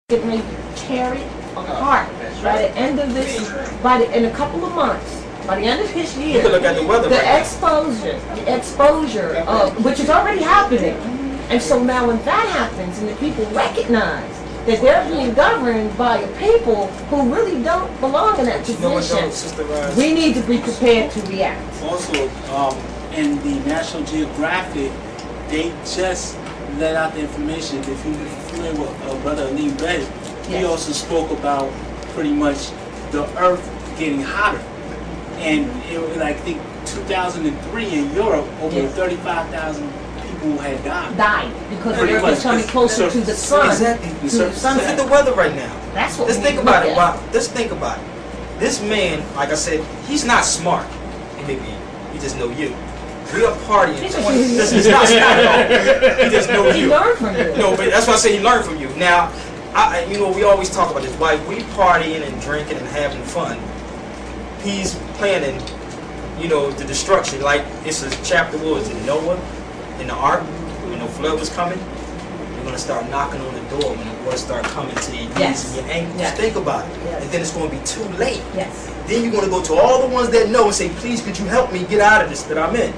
getting ready to tear it apart. By the end of this, in a couple of months, by the end of this year, you can look at the weather right exposure of which is already happening. And so now when that happens and the people recognize that they're being governed by a people who really don't belong in that position, we need to be prepared to react. Also, in the National Geographic, they just let out the information. If you're familiar with Brother Ali Bey, he also spoke about pretty much the Earth getting hotter. And it was, I think, 2003 in Europe, over 35,000 people had died because the Earth was coming closer to the sun. Exactly. To the sun. Look at the weather right now. That's what Let's think about it. Let's think about it. This man, like I said, he's not smart. Maybe he just know you. We are partying. He's not smart at all. He just knows you. He learned from you. No, but that's why I say he learned from you. Now, we always talk about this. While we partying and drinking and having fun, he's planning, the destruction. Like it's a chapter, what was it, Noah in the ark, when the flood was coming. You're gonna start knocking on the door when the water start coming to your knees and your ankles. Yes. Think about it, yes. And then it's gonna be too late. Yes. Then you're gonna go to all the ones that know and say, please, could you help me get out of this that I'm in?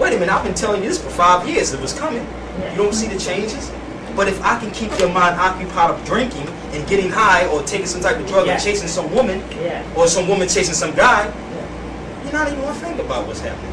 Wait a minute, I've been telling you this for 5 years. It was coming. You don't see the changes? But if I can keep your mind occupied of drinking and getting high or taking some type of drug and chasing some woman or some woman chasing some guy, you're not even going to think about what's happening.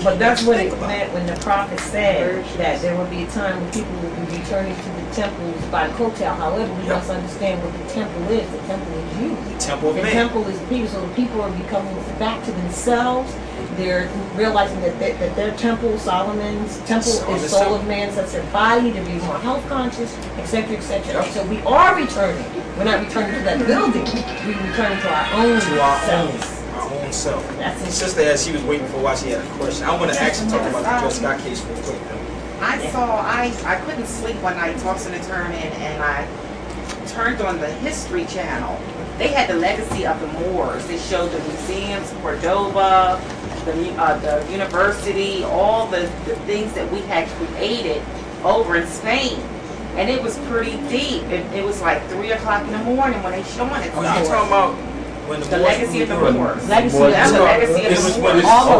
But that's what it meant when the prophet said that there will be a time when people will be returning to the temples by coattail. However, we must understand what the temple is. The temple is you. The temple of man. The temple is the people. So the people are becoming back to themselves. They're realizing that their temple, Solomon's temple, is soul of man, that's their body. They're being more health conscious, etc., etc. So we are returning. We're not returning to that building. We're returning to our own selves. Our own self. That's it. Sister, as she was waiting for a while, she had a question. I want to actually talk about the Dred Scott case real quick. I couldn't sleep one night tossing and turning, and I turned on the History Channel. They had the legacy of the Moors. They showed the museums, Cordoba, the university, all the things that we had created over in Spain. And it was pretty deep. It was like 3 o'clock in the morning when they showing it. Oh, you talking about when the legacy of the Moors. Legacy of the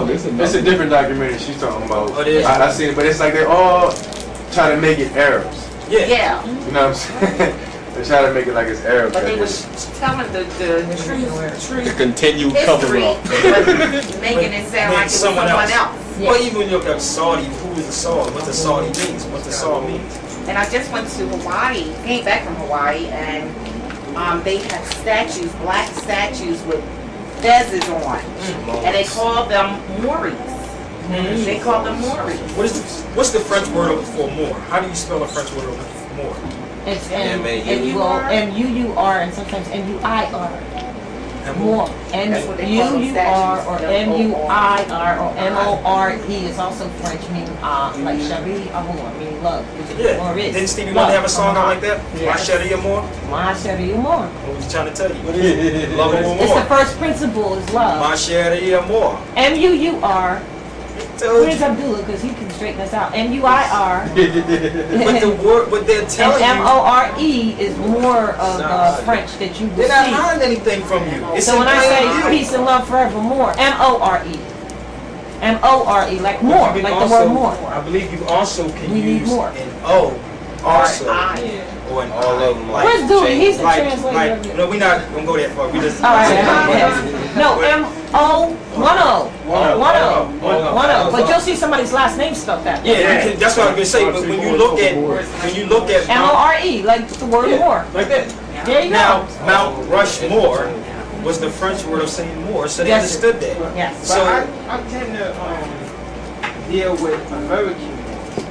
Moors. It's a different documentary she's talking about. Oh, it is? I seen it, but it's like they're all trying to make it Arabs. Yeah. You know what I'm saying? They try to make it like it's Arab. But they was telling the true to continue history, cover up. but making it sound like it was someone else. Yes. Well, even when you look at Saudi, who is the Saudi? What the Saudi means? What the Saudi means? And I just went to Hawaii, came back from Hawaii, and they have statues, black statues with fezzes on, and they call them Moors. They call them Moors. What's the French word for Moor? How do you spell a French word for Moor? It's M-U-U-R and sometimes M-U-I-R. More. M-U-U-R or M-U-I-R or M-O-R-E is also French, meaning like Sabir, amour, meaning love. Didn't Stevie Wonder have a song out like that? Ma chérie amour? Ma chérie amour. What was he trying to tell you? Love or more. It's the first principle is love. Ma chérie amour. M-U-U-R. Where's Abdullah? Because he can straighten us out. M-U-I-R. But the word, what they're telling and M-O-R-E is more of French that you will see. They're not hiding anything from you. It's so when I say peace and love forevermore, M-O-R-E. M-O-R-E, like more, like the word more. I believe you also can use more. an O also. Or an all of them. Where's Dewey? He's the translator. No, we're not going to go that far. We just. All right. No, M-O, one O. But you'll see somebody's last name spelled that. Yeah, that's what I was going to say. But when you look at M-O-R-E, like the word more. Like that. There you now, go. Mount Rushmore was the French word of saying more, so they understood that. Yes. So I tend to deal with American wars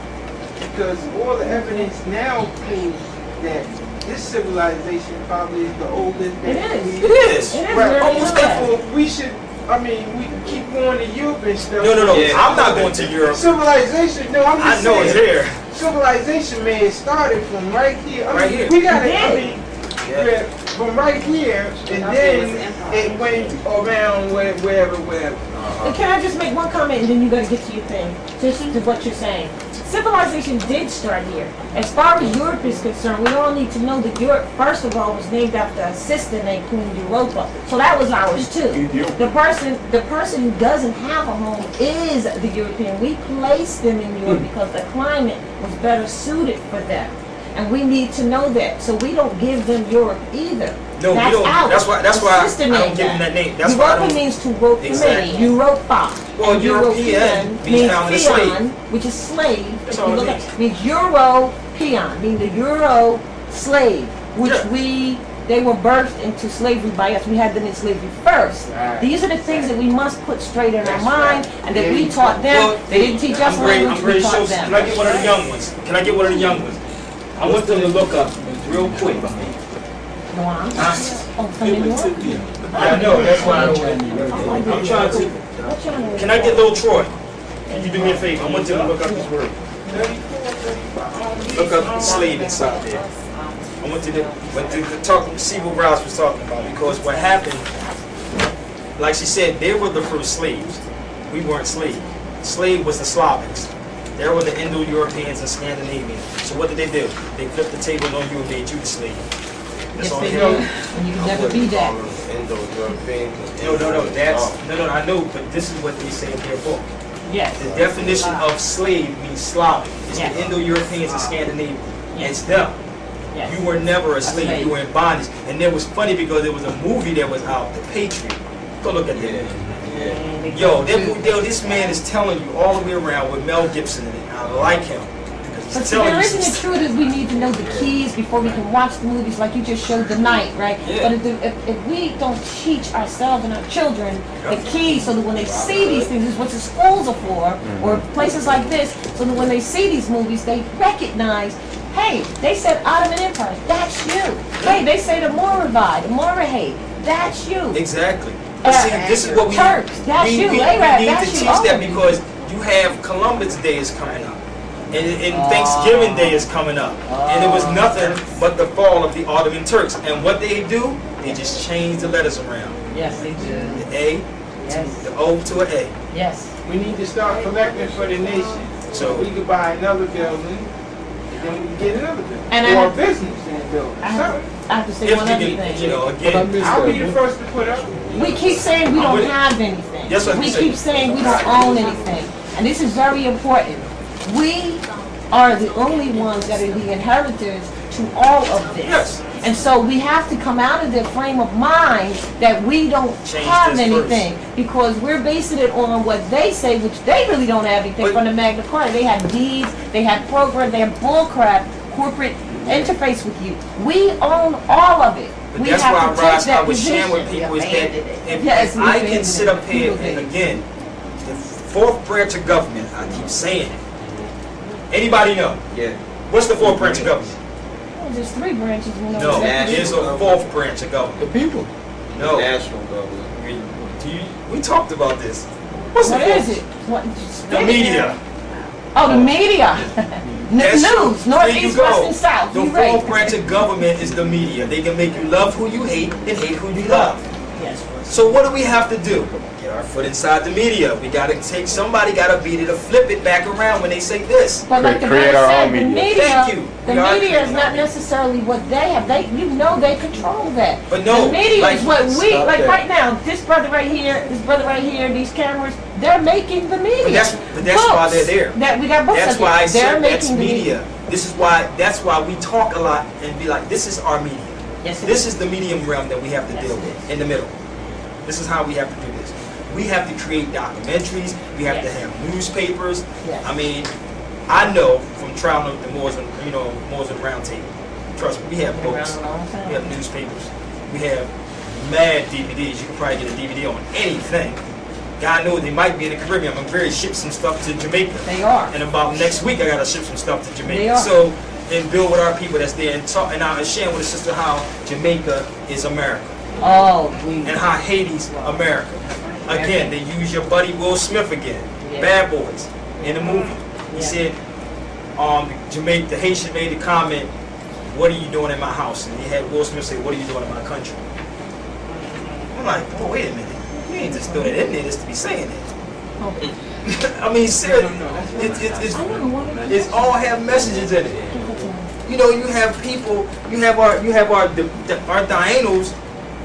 because all the evidence now proves that this civilization probably is the oldest. It is. It is. Right. Almost therefore, we should. I mean, we can keep going to Europe and stuff. No. Yeah. I'm not going to Europe. Civilization. No, I'm just saying. I know it's here. Civilization, man, started from right here. Right here. We got it. From right here, and then it went around wherever. Can I just make one comment and then you got to get to your thing? Just to what you're saying. civilization did start here. As far as Europe is concerned, we all need to know that Europe, first of all, was named after a sister named Queen Europa. So that was ours too. The person who doesn't have a home is the European. We placed them in Europe because the climate was better suited for them. And we need to know that. So we don't give them Europe either. No, that's we don't. Ours. That's why Sister I don't named give them that name. That's Europa why I don't. means to rope Exactly. from Europa. Well, And European means found in slave. which is slave. That's If all you it look means. at means European, meaning the Euro slave, which Yeah. they were birthed into slavery by us. We had them in slavery first. Right. These are the things that we must put straight in our That's mind, right. and that Yeah, we you taught them. Well, They didn't teach us I'm ready language, we to show. taught them. Can I get one of the young ones? Can I get one of the young ones? I want them to look up real quick. Go on. Huh? Oh, from New York? I know, that's why I don't. I'm trying to. What's your name? Can I get little Troy? Can you do me a favor? I want them to look up this word. 34, 35. Look up slave inside there. I want you to, see what Rouse was talking about, because what happened, like she said, they were the first slaves. We weren't slaves. Slave was the Slavics. There were the Indo-Europeans and Scandinavians. So what did they do? They flipped the table on you and made you the slave. That's Yes, all they they do. did. And you can never be that. No, no, I know, but this is what they say in their book. Yes. The definition of slave means Slavic. It's Yes. the Indo-Europeans and Scandinavians. Yes. It's them. Yes. You were never a slave. slave. You were in bondage. And it was funny because there was a movie that was out, The Patriot. Go look at that. Yo, this man is telling you all the way around with Mel Gibson in it. I like him. Because But he's see, telling there you isn't some it true that we need to know the keys before we can watch the movies like you just showed tonight, right? Yeah. But if we don't teach ourselves and our children the keys so that when they see these things, this is what the schools are for, or places like this, so that when they see these movies, they recognize, hey, they said Ottoman Empire, that's you. Hey, they say the Moravide, the Moravide, that's you. Exactly. But see, this is what we Turks, that's you. we Arab, need that's to you. teach All that of you. because you have Columbus Day is coming up. And Thanksgiving Day is coming up. And it was nothing but the fall of the Ottoman Turks. And what they do, they just change the letters around. Yes, they do. The A, Yes. the O to an A. Yes. We need to start collecting for the nation. So we could buy another building, and then we can get another building. And or I- a business in the building. I have to say If one you other can, thing. you know, again, I'll be the first to put up. We keep saying we I'm don't with it. have anything. That's what We we say. keep saying we don't own anything. And this is very important. We are the only ones that are the inheritors to all of this. Yes. And so we have to come out of the frame of mind that we don't Change have this anything because we're basing it on what they say, which they really don't have anything But- from the Magna Carta. They have deeds, they have programs, they have bullcrap, corporate interface with you. We own all of it. but We that's have why to take Ross, I that was sharing with position. people is that if Yes, we I can abandoned sit it. up here People and did. again, the fourth branch of government, I keep saying it. Anybody know? Yeah. What's the fourth branch of government? Oh, there's three branches. We know No, that. there's a fourth branch of government. The people. No. National government. We talked about this. What's What the fourth? is it? What? The media. Oh, the media. That's News, true. north, There you east, go. west, and south. The You right. fourth branch of government is the media. They can make you love who you hate and hate who you love. Yes. So what do we have to do? Get our foot inside the media. We gotta take, somebody gotta be there to flip it back around when they say this. But like the Create brother our said, own the media. media, Thank you. the We are media is creating not our media. necessarily what they have. They, you know, they control that. But no, the media like- is what we Stop like that. right now. This brother right here, these cameras, they're making the media. But that's why Books. they're there. That we got books. That's up why I there. They're said that's making the media. That's why we talk a lot and be like, this is our media. Yes, it This is the medium realm that we have to Yes, deal it with is. in the middle. This is how we have to do this. We have to create documentaries. We have to Yes. have newspapers. Yes. I mean, I know from traveling with the Moors and Moors and Round Table. Trust me, we have Been around books. a long time. We have newspapers. We have mad DVDs. You can probably get a DVD on anything. God knows they might be in the Caribbean. I'm going to ship some stuff to Jamaica. They are. And about next week, I gotta ship some stuff to Jamaica. They are. So, and build with our people that's there and talk. And I'm sharing with the sister how Jamaica is America Oh, we. and how Haiti's America. Again, they use your buddy Will Smith again, Yeah. Bad Boys, in the movie. He Yeah. said, Jamaica, the Haitian made a comment, "What are you doing in my house?" And he had Will Smith say, "What are you doing in my country?" I'm like, oh, wait a minute. You ain't just doing it in there just to be saying it. Okay. I mean, seriously, No, it's all have messages in it. You know, you have people, you have our Dianos,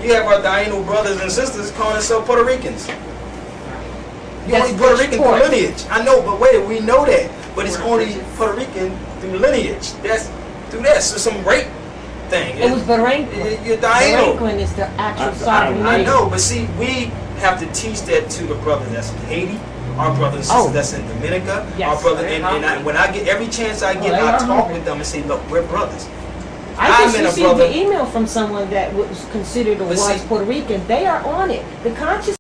you have our Diano brothers and sisters calling themselves Puerto Ricans. You That's only Puerto British Rican Port. through lineage. I know, but wait, we know that. But it's only Puerto Rican through lineage. That's through that. So some rape thing. It was Baranquin. You're Diano. Baranquin is the actual I sovereign I name. know, but see, we have to teach that to the brothers that's in Haiti, our brothers and sisters Oh. that's in Dominica, Yes. our brother, when I get every chance I get, they I are talk hungry. with them and say, look, we're brothers. I I'm just in a received brother- an email from someone that was considered or But was see- Puerto Rican. They are on it. The conscious